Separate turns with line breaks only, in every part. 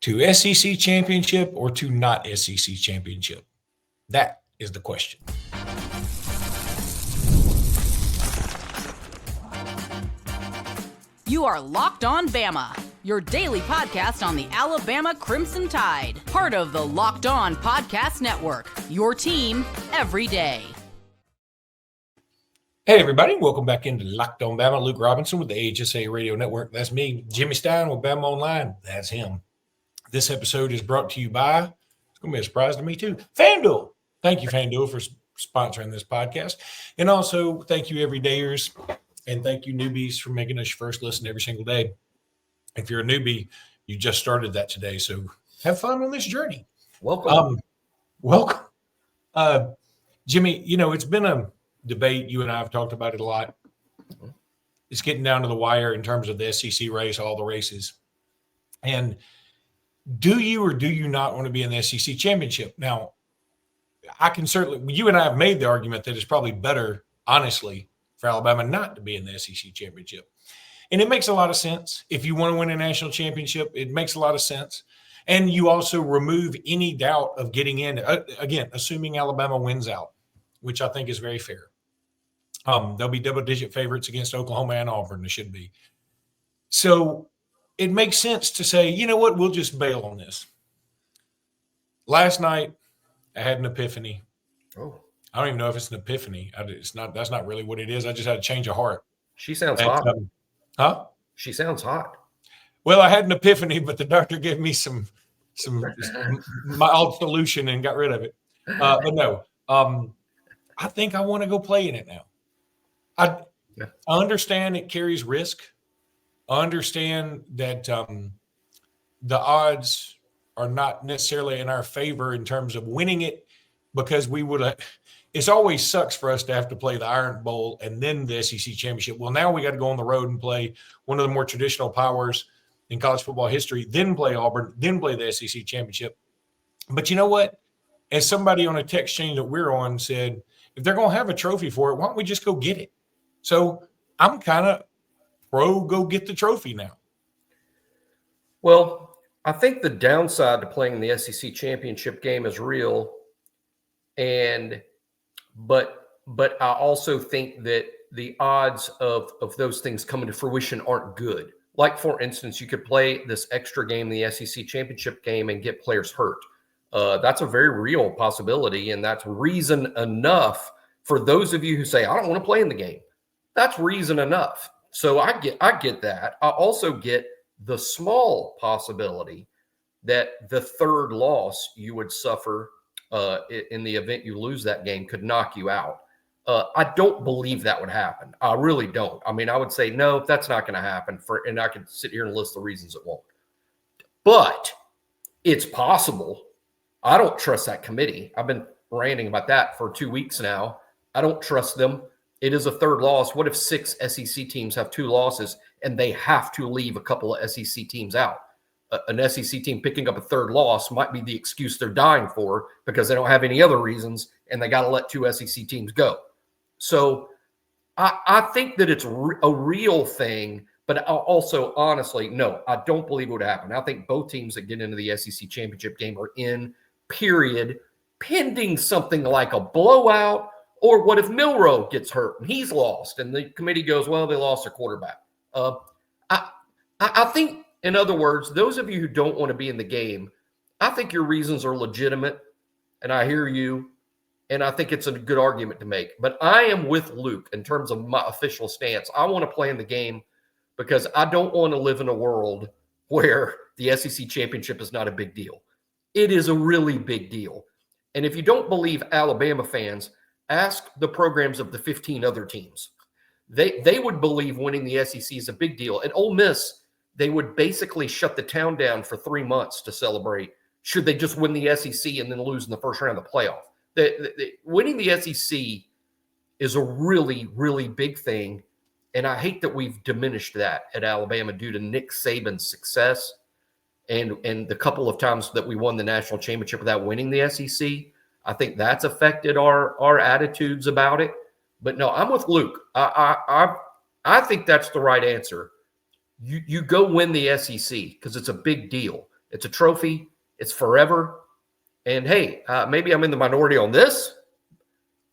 to SEC championship or to not SEC championship? That is the question.
You are Locked On Bama, your daily podcast on the Alabama Crimson Tide, part of the Locked On Podcast Network, your team every day.
Hey, everybody. Welcome back into Locked On Bama. Luke Robinson with the AHSA Radio Network. That's me. Jimmy Stein with Bama Online. That's him. This episode is brought to you by, it's going to be a surprise to me too, FanDuel. Thank you, FanDuel, for sponsoring this podcast. And also, thank you, everydayers, and thank you, newbies, for making us your first listen every single day. If you're a newbie, you just started that today, so have fun on this journey.
Welcome.
Welcome. Jimmy, it's been a debate. You and I have talked about it a lot. It's getting down to the wire in terms of the SEC race, all the races. And do you or do you not want to be in the SEC championship? Now, I can certainly, you and I have made the argument that it's probably better, honestly, for Alabama not to be in the SEC championship. And it makes a lot of sense. If you want to win a national championship, it makes a lot of sense. And you also remove any doubt of getting in, again, assuming Alabama wins out, which I think is very fair. They'll be double-digit favorites against Oklahoma and Auburn. They should be. So it makes sense to say, you know what, we'll just bail on this. Last night, I had an epiphany.
Oh,
I don't even know if it's an epiphany. That's not really what it is. I just had a change of heart.
she sounds hot.
Huh?
She sounds hot.
Well, I had an epiphany, but the doctor gave me some mild solution and got rid of it. But no, I think I want to go play in it now. I understand it carries risk. I understand that the odds are not necessarily in our favor in terms of winning it, because we would have. It's always sucks for us to have to play the Iron Bowl and then the SEC championship. Well, now we got to go on the road and play one of the more traditional powers in college football history, then play Auburn, then play the SEC championship. But you know what? As somebody on a text chain that we're on said, if they're going to have a trophy for it, why don't we just go get it? So I'm kind of pro go get the trophy now.
Well, I think the downside to playing the SEC championship game is real. But I also think that the odds of those things coming to fruition aren't good. Like, for instance, you could play this extra game, the SEC championship game, and get players hurt. That's a very real possibility, and that's reason enough for those of you who say, I don't want to play in the game. That's reason enough. So I get that. I also get the small possibility that the third loss you would suffer in the event you lose that game could knock you out. I don't believe that would happen. I really don't. I mean, I would say, no, that's not going to happen. And I could sit here and list the reasons it won't. But it's possible. I don't trust that committee. I've been ranting about that for 2 weeks now. I don't trust them. It is a third loss. What if 6 SEC teams have 2 losses and they have to leave a couple of SEC teams out? An SEC team picking up a third loss might be the excuse they're dying for because they don't have any other reasons and they got to let 2 SEC teams go. So I think that it's a real thing, but also, honestly, no, I don't believe it would happen. I think both teams that get into the SEC championship game are in, period, pending something like a blowout. Or what if Milroe gets hurt and he's lost and the committee goes, well, they lost their quarterback. I think, in other words, those of you who don't want to be in the game, I think your reasons are legitimate, and I hear you, and I think it's a good argument to make. But I am with Luke in terms of my official stance. I want to play in the game because I don't want to live in a world where the SEC championship is not a big deal. It is a really big deal. And if you don't believe Alabama fans, ask the programs of the 15 other teams. They would believe winning the SEC is a big deal. At Ole Miss, they would basically shut the town down for 3 months to celebrate should they just win the SEC and then lose in the first round of the playoff. Winning the SEC is a really, really big thing, and I hate that we've diminished that at Alabama due to Nick Saban's success and the couple of times that we won the national championship without winning the SEC. I think that's affected our attitudes about it. But no, I'm with Luke. I think that's the right answer. You go win the SEC because it's a big deal. It's a trophy. It's forever. And hey, maybe I'm in the minority on this.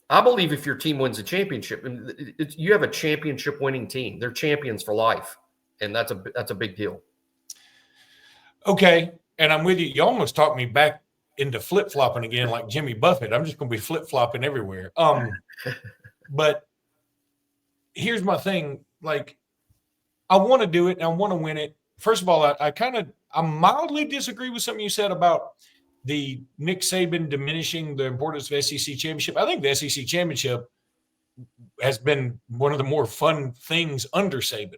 I believe if your team wins a championship, you have a championship winning team. They're champions for life. And that's a big deal.
Okay. And I'm with you. You almost talked me back into flip-flopping again like Jimmy Buffett. I'm just going to be flip-flopping everywhere. But here's my thing. Like, I want to do it and I want to win it. First of all, I mildly disagree with something you said about the Nick Saban diminishing the importance of SEC championship. I think the SEC championship has been one of the more fun things under Saban.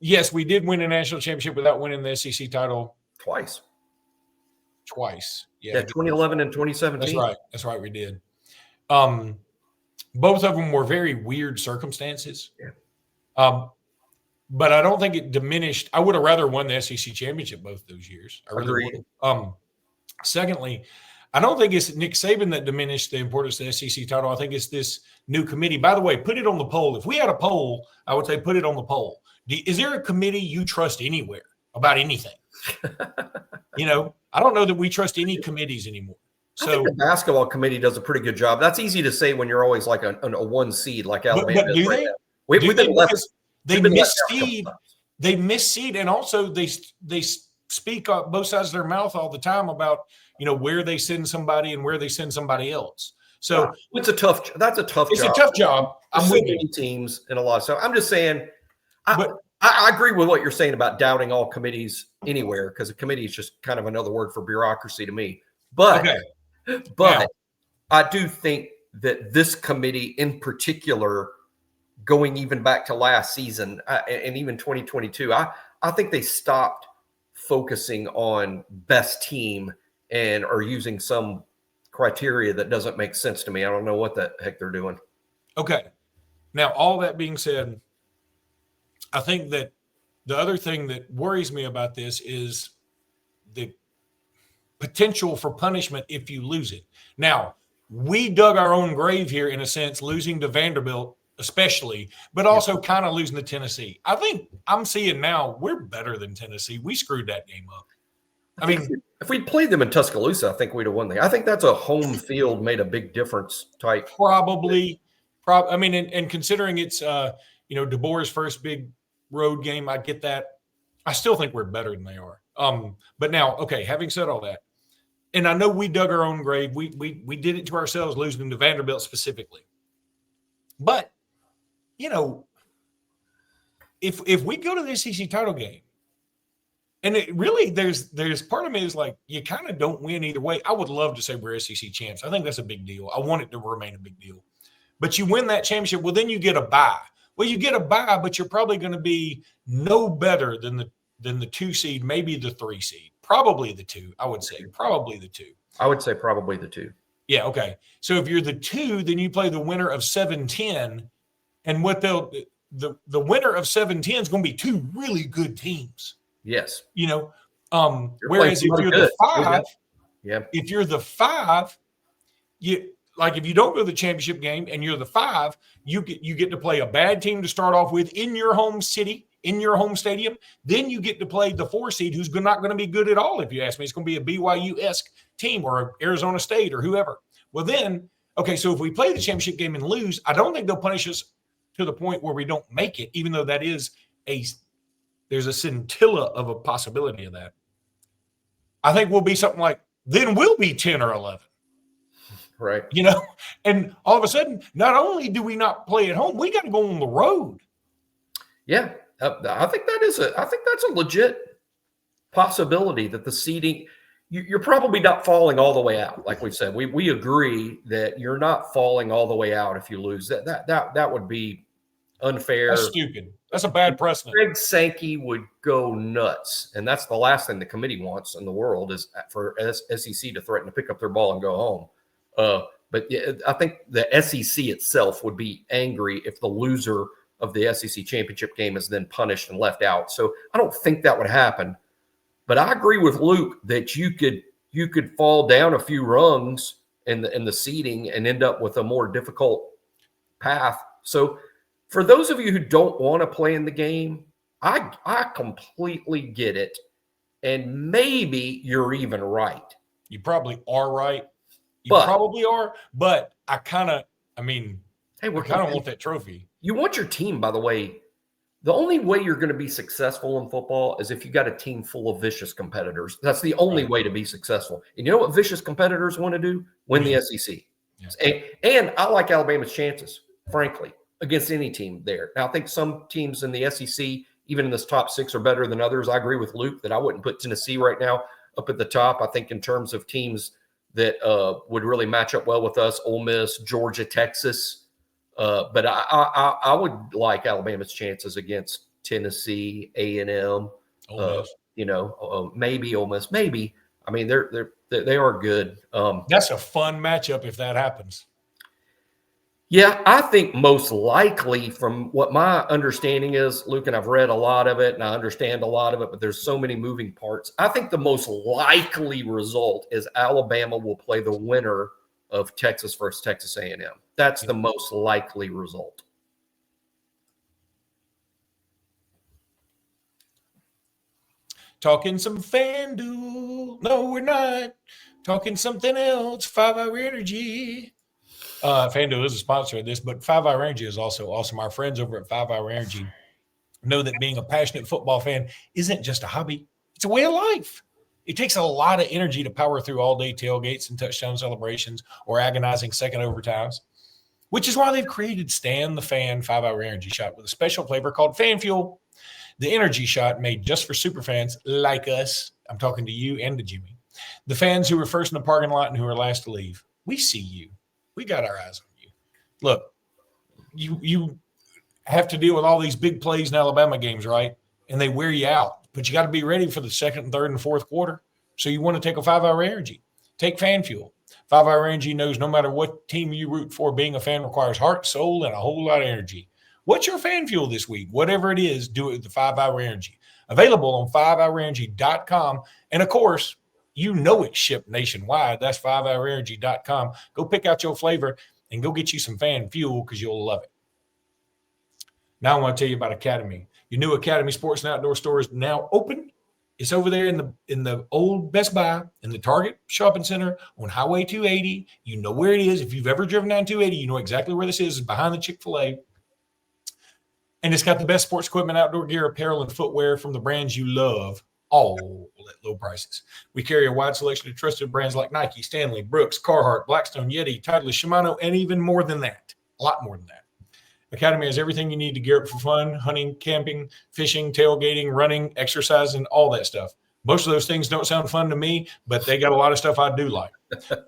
Yes, we did win a national championship without winning the SEC title
twice.
Yeah,
2011 and 2017.
That's right. We did. Both of them were very weird circumstances.
Yeah.
But I don't think it diminished. I would have rather won the SEC championship both those years. I really would. Secondly, I don't think it's Nick Saban that diminished the importance of the SEC title. I think it's this new committee. By the way, put it on the poll. If we had a poll, I would say put it on the poll. Is there a committee you trust anywhere about anything? I don't know that we trust any committees anymore.
So I think the basketball committee does a pretty good job. That's easy to say when you're always like a one seed like Alabama.
But do they?
We've been left.
They misseed. They misseed, and also they speak up both sides of their mouth all the time about where they send somebody and where they send somebody else. So
that's a tough job.
It's a tough job.
I'm with many teams in a lot. So I'm just saying. I agree with what you're saying about doubting all committees anywhere, because a committee is just kind of another word for bureaucracy to me. But I do think that this committee in particular, going even back to last season and even 2022, I think they stopped focusing on best team and are using some criteria that doesn't make sense to me. I don't know what the heck they're doing.
Okay. Now, all that being said, I think that the other thing that worries me about this is the potential for punishment if you lose it. Now, we dug our own grave here in a sense, losing to Vanderbilt especially, but also kind of losing to Tennessee. I think I'm seeing now we're better than Tennessee. We screwed that game up. I mean,
if we played them in Tuscaloosa, I think we'd have won. I think that's a home field made a big difference type.
Probably. I mean, and considering it's DeBoer's first big road game, I get that. I still think we're better than they are. But now, okay, having said all that, and I know we dug our own grave. We did it to ourselves, losing to Vanderbilt specifically. But if we go to the SEC title game, and it really there's part of me is like you kind of don't win either way. I would love to say we're SEC champs. I think that's a big deal. I want it to remain a big deal. But you win that championship, well, then you get a bye. Well, you get a bye, but you're probably going to be no better than the 2 seed, maybe the 3 seed, probably the 2. I would say probably the 2.
I would say probably the 2.
Yeah. Okay. So if you're the 2, then you play the winner of 7-10, and what the winner of 7-10 is going to be 2 really good teams.
Yes.
Whereas if you're the 5, if you're the 5, if you don't go to the championship game and you're the 5, you get to play a bad team to start off with in your home city, in your home stadium. Then you get to play the 4 seed, who's not going to be good at all. If you ask me, it's going to be a BYU-esque team or Arizona State or whoever. Well, then, okay, so if we play the championship game and lose, I don't think they'll punish us to the point where we don't make it, even though that is there's a scintilla of a possibility of that. I think we'll be something like, then we'll be 10 or 11.
Right.
And all of a sudden, not only do we not play at home, we got to go on the road.
Yeah. I think that's a legit possibility that the seeding, you're probably not falling all the way out. Like we said, we agree that you're not falling all the way out if you lose. That would be unfair.
That's stupid. That's a bad precedent.
Greg Sankey would go nuts. And that's the last thing the committee wants in the world is for SEC to threaten to pick up their ball and go home. But yeah, I think the SEC itself would be angry if the loser of the SEC championship game is then punished and left out. So I don't think that would happen. But I agree with Luke that you could fall down a few rungs in the seeding and end up with a more difficult path. So for those of you who don't want to play in the game, I completely get it. And maybe you're even right.
You probably are right. You
But-
probably are, but I kind of
Hey,
want that trophy.
You want your team, by the way. The only way you're going to be successful in football is if you got a team full of vicious competitors. That's the only way to be successful. And you know what vicious competitors want to do? Win the SEC.
Yeah.
And I like Alabama's chances, frankly, against any team there. Now, I think some teams in the SEC, even in this top 6, are better than others. I agree with Luke that I wouldn't put Tennessee right now up at the top. I think in terms of teams that would really match up well with us, Ole Miss, Georgia, Texas. But I would like Alabama's chances against Tennessee, A&M, maybe Ole Miss, maybe. I mean, they are good.
That's a fun matchup if that happens.
Yeah, I think most likely, from what my understanding is, Luke, and I've read a lot of it and I understand a lot of it, but there's so many moving parts. I think the most likely result is Alabama will play the winner of Texas versus Texas A&M. That's the most likely result.
Talking some FanDuel. No, we're not. Talking something else. 5 Hour Energy. FanDuel is a sponsor of this, but 5 Hour Energy is also awesome. Our friends over at 5 Hour Energy know that being a passionate football fan isn't just a hobby. It's a way of life. It takes a lot of energy to power through all-day tailgates and touchdown celebrations or agonizing second overtimes, which is why they've created Stan the Fan 5 Hour Energy Shot with a special flavor called Fan Fuel, the energy shot made just for super fans like us. I'm talking to you and to Jimmy, the fans who were first in the parking lot and who are last to leave. We see you. We got our eyes on you. Look, you have to deal with all these big plays in Alabama games, right? And they wear you out. But you got to be ready for the second, third, and fourth quarter. So you want to take a 5 Hour Energy. Take Fan Fuel. 5 Hour Energy knows no matter what team you root for, being a fan requires heart, soul, and a whole lot of energy. What's your Fan Fuel this week? Whatever it is, do it with the 5 Hour Energy. Available on 5hourenergy.com. And, of course, you know it's shipped nationwide. That's 5hourenergy.com. Go pick out your flavor and go get you some Fan Fuel because you'll love it. Now I want to tell you about Academy. Your new Academy Sports and Outdoor store is now open. It's over there in the old Best Buy in the Target Shopping Center on Highway 280. You know where it is. If you've ever driven down 280, you know exactly where this is. It's behind the Chick-fil-A. And it's got the best sports equipment, outdoor gear, apparel, and footwear from the brands you love, all at low prices. We carry a wide selection of trusted brands like Nike, Stanley, Brooks, Carhartt, Blackstone, Yeti, Titleist, Shimano, and even more than that. A lot more than that. Academy has everything you need to gear up for fun, hunting, camping, fishing, tailgating, running, exercising, all that stuff. Most of those things don't sound fun to me, but they got a lot of stuff I do like.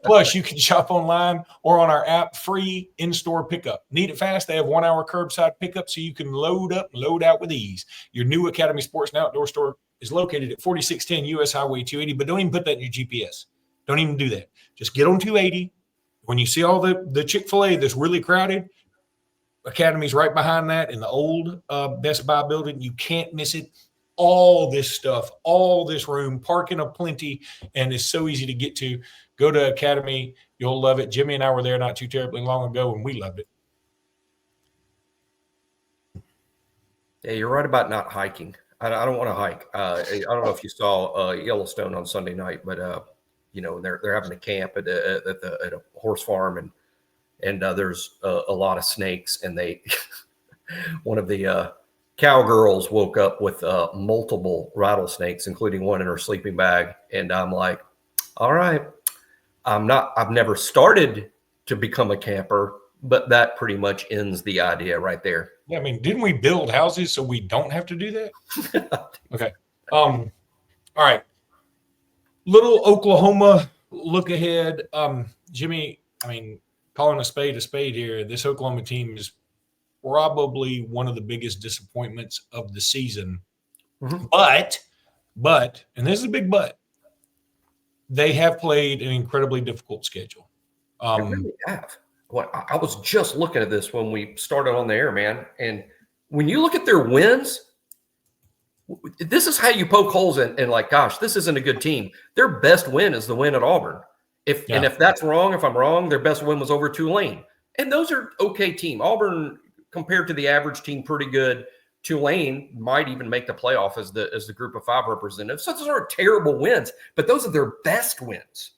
Plus, you can shop online or on our app, free in-store pickup. Need it fast? They have 1 hour curbside pickup so you can load up and load out with ease. Your new Academy Sports and Outdoor store is located at 4610 US Highway 280, but don't even put that in your GPS. Don't even do that. Just get on 280. When you see all the Chick-fil-A that's really crowded, Academy's right behind that in the old Best Buy building. You can't miss it. All this stuff, all this room, parking aplenty, and it's so easy to get to. Go to Academy. You'll love it. Jimmy and I were there not too terribly long ago, and we loved it.
Yeah, you're right about not hiking. I don't want to hike. I don't know if you saw Yellowstone on Sunday night, but they're having a camp at a horse farm, and there's a lot of snakes, and they one of the cowgirls woke up with multiple rattlesnakes, including one in her sleeping bag. And I'm like, all right, I've never started to become a camper, but that pretty much ends the idea right there.
Yeah, I mean, didn't we build houses so we don't have to do that? Okay. All right. Little Oklahoma look ahead. Jimmy, I mean, calling a spade here, this Oklahoma team is probably one of the biggest disappointments of the season. Mm-hmm. But, and this is a big but, they have played an incredibly difficult schedule.
They really have. Well, I was just looking at this when we started on the air, man. And when you look at their wins, this is how you poke holes in like, gosh, this isn't a good team. Their best win is the win at Auburn. And if that's wrong, if I'm wrong, their best win was over Tulane. And those are okay team. Auburn, compared to the average team, pretty good. Tulane might even make the playoff as the Group of 5 representative. So those aren't terrible wins, but those are their best wins.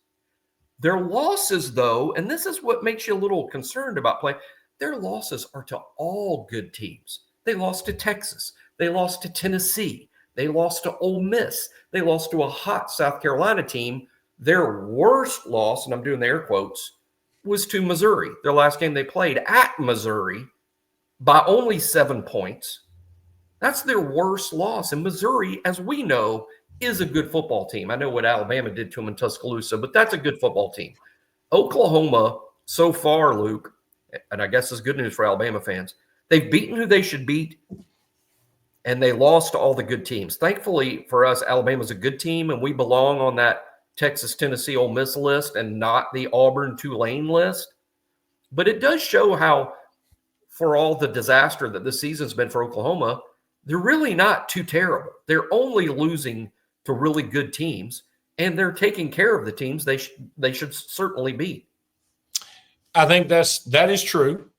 Their losses, though, and this is what makes you a little concerned about play, their losses are to all good teams. They lost to Texas. They lost to Tennessee. They lost to Ole Miss. They lost to a hot South Carolina team. Their worst loss, and I'm doing the air quotes, was to Missouri. Their last game they played at Missouri by only 7 points. That's their worst loss. And Missouri, as we know, is a good football team. I know what Alabama did to them in Tuscaloosa, but that's a good football team. Oklahoma, so far, Luke, and I guess it's good news for Alabama fans, they've beaten who they should beat, and they lost to all the good teams. Thankfully for us, Alabama's a good team, and we belong on that Texas, Tennessee, Ole Miss list and not the Auburn, Tulane list. But it does show how, for all the disaster that this season's been for Oklahoma, they're really not too terrible. They're only losing to really good teams, and they're taking care of the teams they should certainly beat.
I think that is true.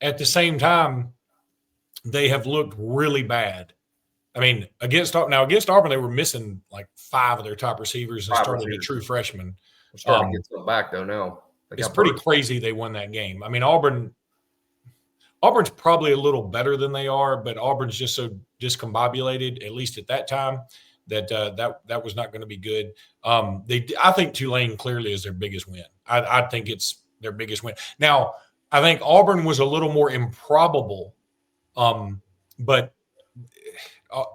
At the same time, they have looked really bad. I mean, against Auburn, they were missing like 5 of their top receivers and started a true freshman.
They're starting to get some back though now.
It's pretty crazy they won that game. I mean, Auburn's probably a little better than they are, but Auburn's just so discombobulated, at least at that time, that that was not going to be good. I think Tulane clearly is their biggest win. I think it's their biggest win. Now, I think Auburn was a little more improbable, but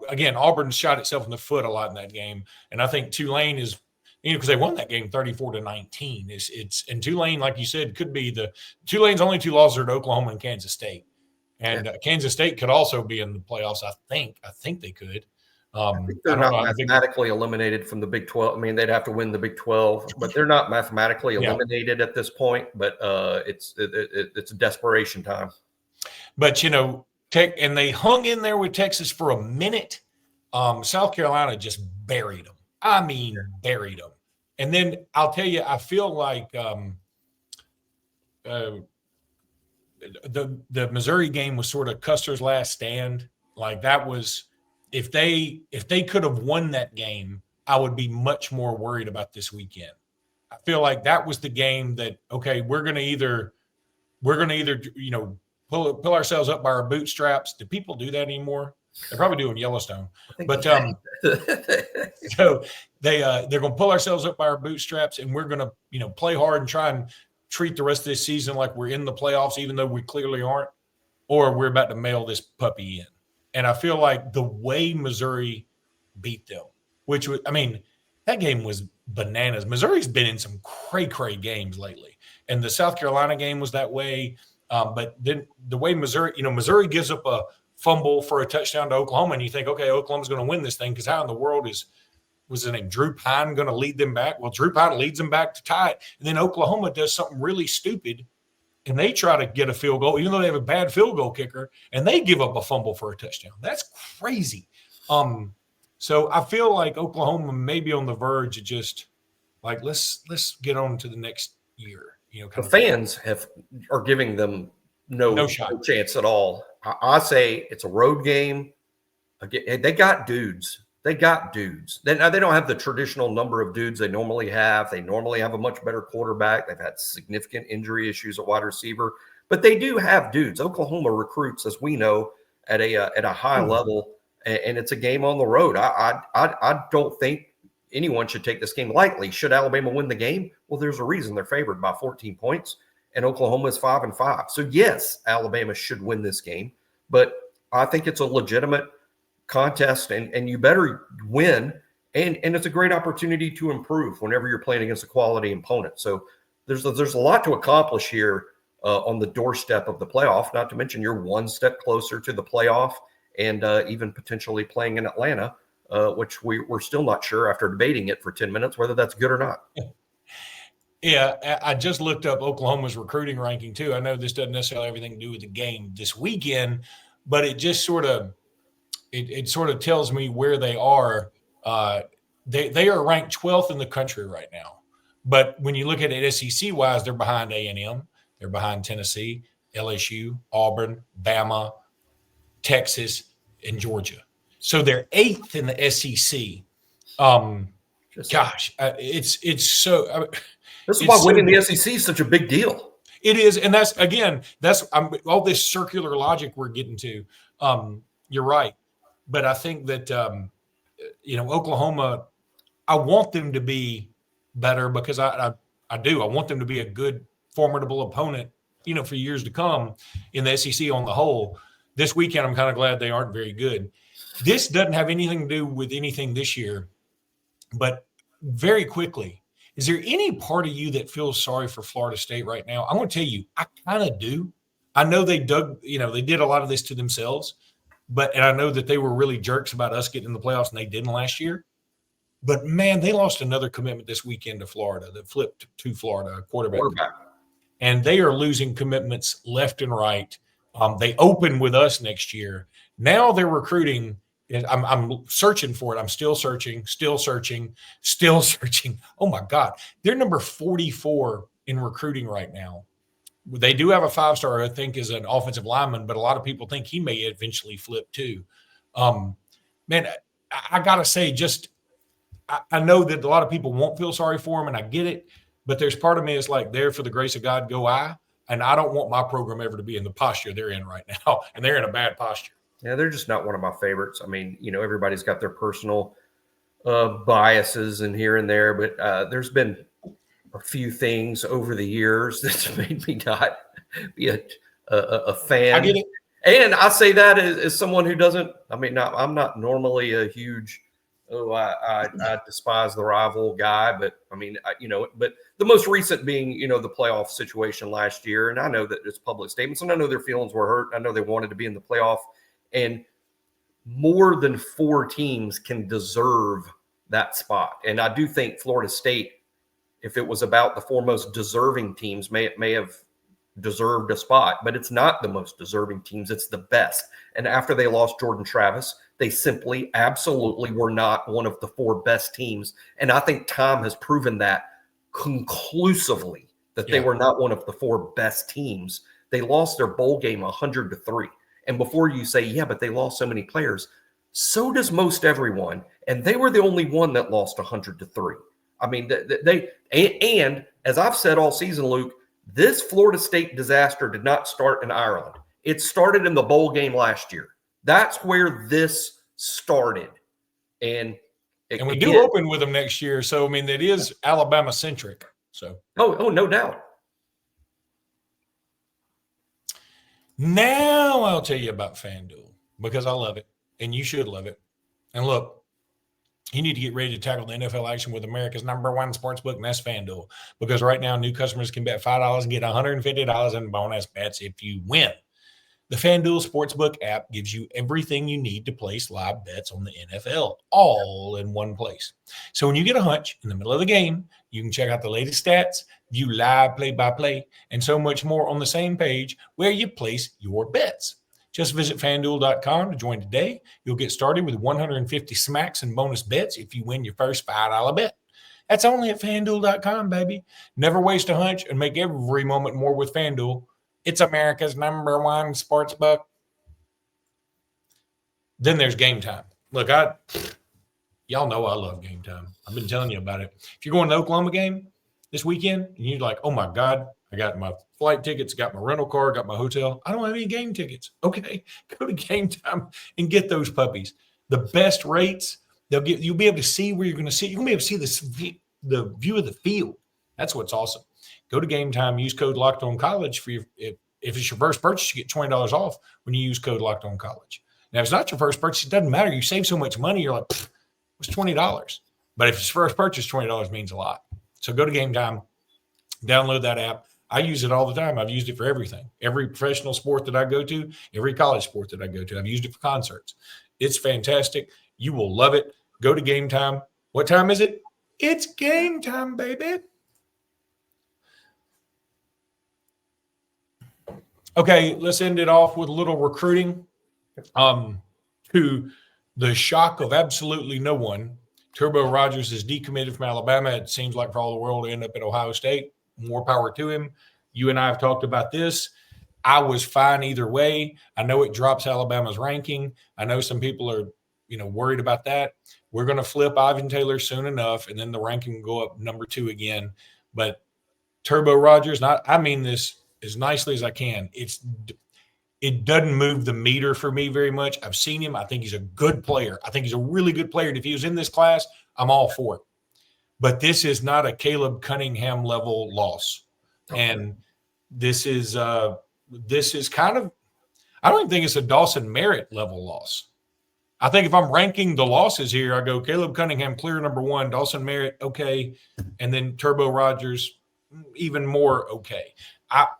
again, Auburn shot itself in the foot a lot in that game, and I think Tulane is, because they won that game 34-19. It's and Tulane, like you said, could be Tulane's only 2 losses are to Oklahoma and Kansas State, and Kansas State could also be in the playoffs. I think they could.
I think they're not mathematically eliminated from the Big 12. I mean, they'd have to win the Big 12, but they're not mathematically eliminated at this point. But it's a desperation time.
But and they hung in there with Texas for a minute. South Carolina just buried them. I mean, buried them. And then I'll tell you, I feel like the Missouri game was sort of Custer's last stand. Like that was, if they could have won that game, I would be much more worried about this weekend. I feel like that was the game that, okay, we're going to either pull ourselves up by our bootstraps. Do people do that anymore? They probably do in Yellowstone, but so they're going to pull ourselves up by our bootstraps, and we're going to play hard and try and treat the rest of this season like we're in the playoffs, even though we clearly aren't, or we're about to mail this puppy in. And I feel like the way Missouri beat them, which was, I mean, that game was bananas. Missouri's been in some cray games lately, and the South Carolina game was that way. But then the way Missouri gives up a fumble for a touchdown to Oklahoma, and you think, okay, Oklahoma's going to win this thing, because how in the world was his name, Drew Pine, going to lead them back? Well, Drew Pine leads them back to tie it, and then Oklahoma does something really stupid, and they try to get a field goal, even though they have a bad field goal kicker, and they give up a fumble for a touchdown. That's crazy. So I feel like Oklahoma may be on the verge of just like, let's get on to the next year.
The fans are giving them no chance at all. I say it's a road game. Again, they got dudes. They don't have the traditional number of dudes they normally have. They normally have a much better quarterback. They've had significant injury issues at wide receiver, but they do have dudes. Oklahoma recruits, as we know, at a high level, and it's a game on the road. I don't think anyone should take this game lightly. Should Alabama win the game? Well, there's a reason they're favored by 14 points, and Oklahoma is 5-5. So yes, Alabama should win this game, but I think it's a legitimate contest, and you better win. And it's a great opportunity to improve whenever you're playing against a quality opponent. So there's a lot to accomplish here on the doorstep of the playoff. Not to mention you're one step closer to the playoff, and even potentially playing in Atlanta, which we're still not sure after debating it for 10 minutes whether that's good or not.
Yeah, I just looked up Oklahoma's recruiting ranking too. I know this doesn't necessarily have anything to do with the game this weekend, but it just sort of tells me where they are. They are ranked 12th in the country right now. But when you look at it SEC-wise, they're behind A&M. They're behind Tennessee, LSU, Auburn, Bama, Texas, and Georgia. So they're 8th in the SEC. It's so.
This is why winning the SEC is such a big deal.
It is, and that's all this circular logic we're getting to. You're right, but I think that Oklahoma, I want them to be better because I do. I want them to be a good, formidable opponent, for years to come in the SEC on the whole. This weekend, I'm kind of glad they aren't very good. This doesn't have anything to do with anything this year, but very quickly, is there any part of you that feels sorry for Florida State right now? I'm going to tell you, I kind of do. I know they did a lot of this to themselves, and I know that they were really jerks about us getting in the playoffs, and they didn't last year. But, man, they lost another commitment this weekend to Florida that flipped to Florida, quarterback. And they are losing commitments left and right. They open with us next year. Now they're recruiting. I'm searching for it. I'm still searching. Oh, my God. They're number 44 in recruiting right now. They do have a 5-star, I think, as an offensive lineman, but a lot of people think he may eventually flip too. Man, I got to say, I know that a lot of people won't feel sorry for him, and I get it, but there's part of me that's like, there for the grace of God, go I. And I don't want my program ever to be in the posture they're in right now, and they're in a bad posture.
Yeah, they're just not one of my favorites. I mean, everybody's got their personal biases and here and there, but there's been a few things over the years that's made me not be a fan.
I get it.
And I say that as someone who doesn't – I'm not normally a huge I despise the rival guy, but I mean, but the most recent being, the playoff situation last year. And I know that it's public statements, and I know their feelings were hurt. I know they wanted to be in the playoff, and more than 4 teams can deserve that spot. And I do think Florida State, if it was about the 4 most deserving teams, may have deserved a spot, but it's not the most deserving teams. It's the best. And after they lost Jordan Travis, they simply absolutely were not one of the 4 best teams. And I think time has proven that conclusively that they were not one of the 4 best teams. They lost their bowl game 100-3. And before you say, yeah, but they lost so many players, so does most everyone. And they were the only one that lost 100-3. I mean, and as I've said all season, Luke, this Florida State disaster did not start in Ireland. It started in the bowl game last year. That's where this started. And
we do open with them next year. So, I mean, it is Alabama centric. So,
oh, no doubt.
Now I'll tell you about FanDuel because I love it and you should love it. And look, you need to get ready to tackle the NFL action with America's #1 sportsbook, and that's FanDuel. Because right now, new customers can bet $5 and get $150 in bonus bets if you win. The FanDuel Sportsbook app gives you everything you need to place live bets on the NFL, all in one place. So when you get a hunch in the middle of the game, you can check out the latest stats, view live play-by-play, and so much more on the same page where you place your bets. Just visit FanDuel.com to join today. You'll get started with 150 smacks and bonus bets if you win your first $5 bet. That's only at FanDuel.com, baby. Never waste a hunch and make every moment more with FanDuel. It's America's #1 sportsbook. Then there's Game Time. Look, y'all know I love Game Time. I've been telling you about it. If you're going to the Oklahoma game this weekend and you're like, oh my God, I got my flight tickets, got my rental car, got my hotel. I don't have any game tickets. Okay, go to Game Time and get those puppies. The best rates, you'll be able to see where you're going to see. You're going to be able to see the view of the field. That's what's awesome. Go to Game Time, use code LOCKEDONCollege for if it's your first purchase, you get $20 off when you use code LOCKEDONCollege. Now, if it's not your first purchase, it doesn't matter. You save so much money, you're like, it's $20. But if it's first purchase, $20 means a lot. So go to Game Time, download that app. I use it all the time. I've used it for everything. Every professional sport that I go to, every college sport that I go to, I've used it for concerts. It's fantastic. You will love it. Go to Game Time. What time is it? It's game time, baby. Okay, let's end it off with a little recruiting. To the shock of absolutely no one, Turbo Rogers is decommitted from Alabama. It seems like for all the world to end up at Ohio State. More power to him. You and I have talked about this. I was fine either way. I know it drops Alabama's ranking. I know some people are, worried about that. We're going to flip Ivan Taylor soon enough, and then the ranking will go up number 2 again. But Turbo Rogers, I mean this as nicely as I can. It doesn't move the meter for me very much. I've seen him. I think he's a good player. I think he's a really good player. And if he was in this class, I'm all for it. But this is not a Caleb Cunningham level loss. Okay. And this is kind of, I don't even think it's a Dawson Merritt level loss. I think if I'm ranking the losses here, I go Caleb Cunningham clear number 1, Dawson Merritt okay, and then Turbo Rogers even more okay.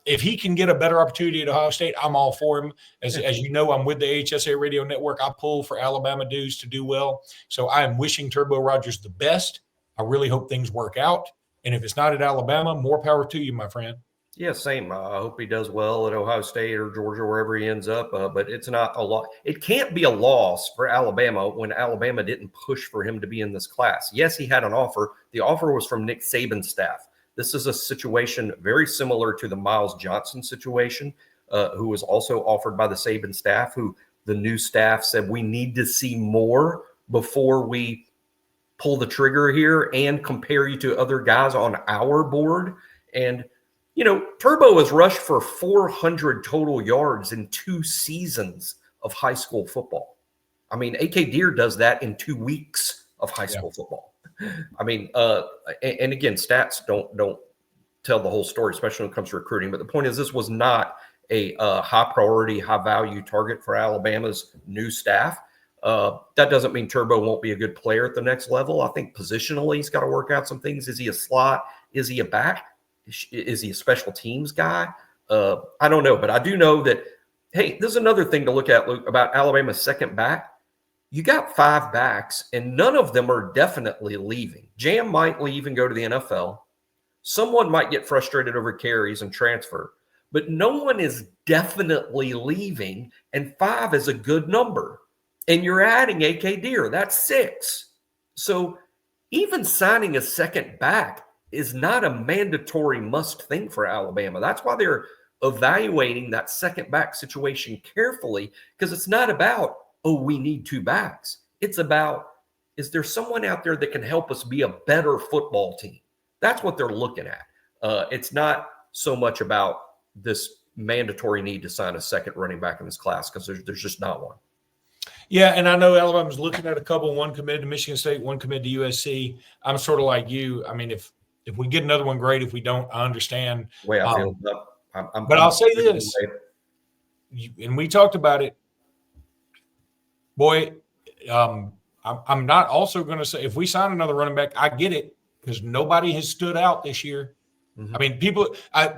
If he can get a better opportunity at Ohio State, I'm all for him. As you know, I'm with the HSA Radio Network. I pull for Alabama dudes to do well. So I am wishing Turbo Rogers the best. I really hope things work out. And if it's not at Alabama, more power to you, my friend.
Yeah, same. I hope he does well at Ohio State or Georgia, wherever he ends up. But it's not a lot. It can't be a loss for Alabama when Alabama didn't push for him to be in this class. Yes, he had an offer. The offer was from Nick Saban's staff. This is a situation very similar to the Miles Johnson situation, who was also offered by the Saban staff, who the new staff said we need to see more before we pull the trigger here and compare you to other guys on our board. And Turbo has rushed for 400 total yards in 2 seasons of high school football. I mean, A.K. Deere does that in 2 weeks of high school football. I mean, and again, stats don't tell the whole story, especially when it comes to recruiting. But the point is, this was not a high priority, high value target for Alabama's new staff. That doesn't mean Turbo won't be a good player at the next level. I think positionally, he's got to work out some things. Is he a slot? Is he a back? Is he a special teams guy? I don't know, but I do know that, hey, there's another thing to look at, Luke, about Alabama's second back. You got 5 backs, and none of them are definitely leaving. Jam might leave and go to the NFL. Someone might get frustrated over carries and transfer, but no one is definitely leaving, and 5 is a good number. And you're adding A.K. Deere. That's 6. So even signing a second back is not a mandatory must thing for Alabama. That's why they're evaluating that second back situation carefully, because it's not about, oh, we need 2 backs. It's about, is there someone out there that can help us be a better football team? That's what they're looking at. It's not so much about this mandatory need to sign a second running back in this class, because there's just not one.
Yeah, and I know Alabama's looking at a couple, one committed to Michigan State, one committed to USC. I'm sort of like you. I mean, if we get another one, great. If we don't, I understand.
The way I feel.
But I'll say this, and we talked about it. Boy, I'm not also going to say if we sign another running back, I get it, because nobody has stood out this year. Mm-hmm. I mean, people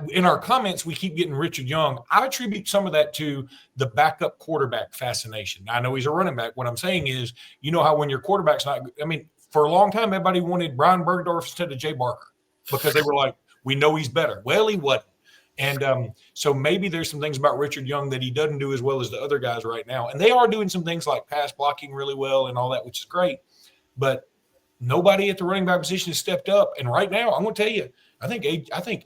in our comments, we keep getting Richard Young. I attribute some of that to the backup quarterback fascination. I know he's a running back. What I'm saying is, you know how when your quarterback's not – I mean, for a long time, everybody wanted Brian Bergdorf instead of Jay Barker because they were like, we know he's better. Well, he wasn't. And so maybe there's some things about Richard Young that he doesn't do as well as the other guys right now. And they are doing some things like pass blocking really well and all that, which is great. But nobody at the running back position has stepped up. And right now, I'm going to tell you, I think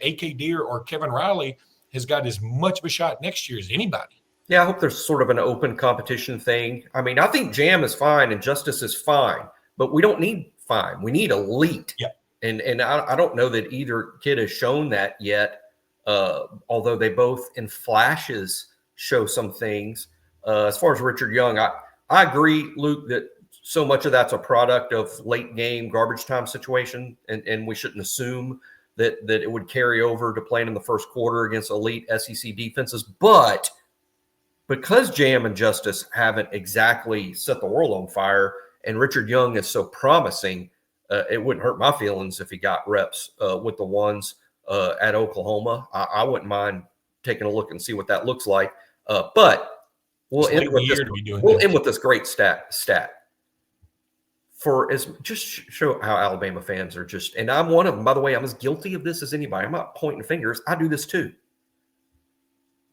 A.K. Deere or Kevin Riley has got as much of a shot next year as anybody.
Yeah, I hope there's sort of an open competition thing. I mean, I think Jam is fine and Justice is fine, but we don't need fine. We need elite.
Yeah.
And I don't know that either kid has shown that yet, although they both in flashes show some things. As far as Richard Young, I agree, Luke, that so much of that's a product of late game garbage time situation, and we shouldn't assume that it would carry over to playing in the first quarter against elite SEC defenses. But because Jam and Justice haven't exactly set the world on fire, and Richard Young is so promising, it wouldn't hurt my feelings if he got reps with the ones at Oklahoma. I wouldn't mind taking a look and see what that looks like. But we'll end with this great stat. For as just show how Alabama fans are just, and I'm one of them, by the way. I'm as guilty of this as anybody. I'm not pointing fingers. I do this too.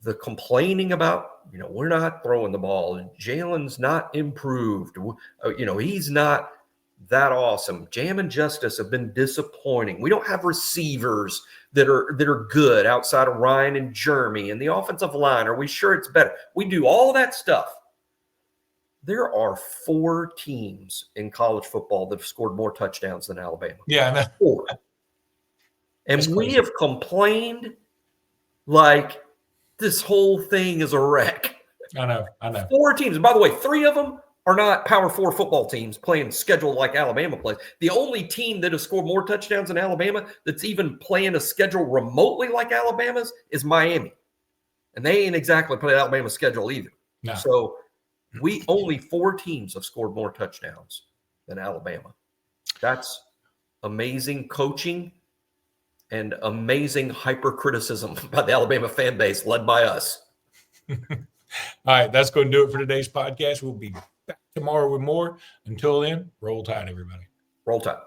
The complaining about, we're not throwing the ball. Jalen's not improved. He's not that awesome. Jam and Justice have been disappointing. We don't have receivers that are good outside of Ryan and Jeremy, and the offensive line. Are we sure it's better? We do all that stuff. There are 4 teams in college football that have scored more touchdowns than Alabama.
Yeah, I know.
4. And we have complained like this whole thing is a wreck.
I know.
4 teams. And by the way, 3 of them are not Power 4 football teams playing schedule like Alabama plays. The only team that has scored more touchdowns than Alabama that's even playing a schedule remotely like Alabama's is Miami. And they ain't exactly playing Alabama's schedule either.
No.
So we only 4 teams have scored more touchdowns than Alabama. That's amazing coaching and amazing hypercriticism by the Alabama fan base led by us.
All right, that's going to do it for today's podcast. We'll be back tomorrow with more. Until then, roll tide, everybody.
Roll Tide.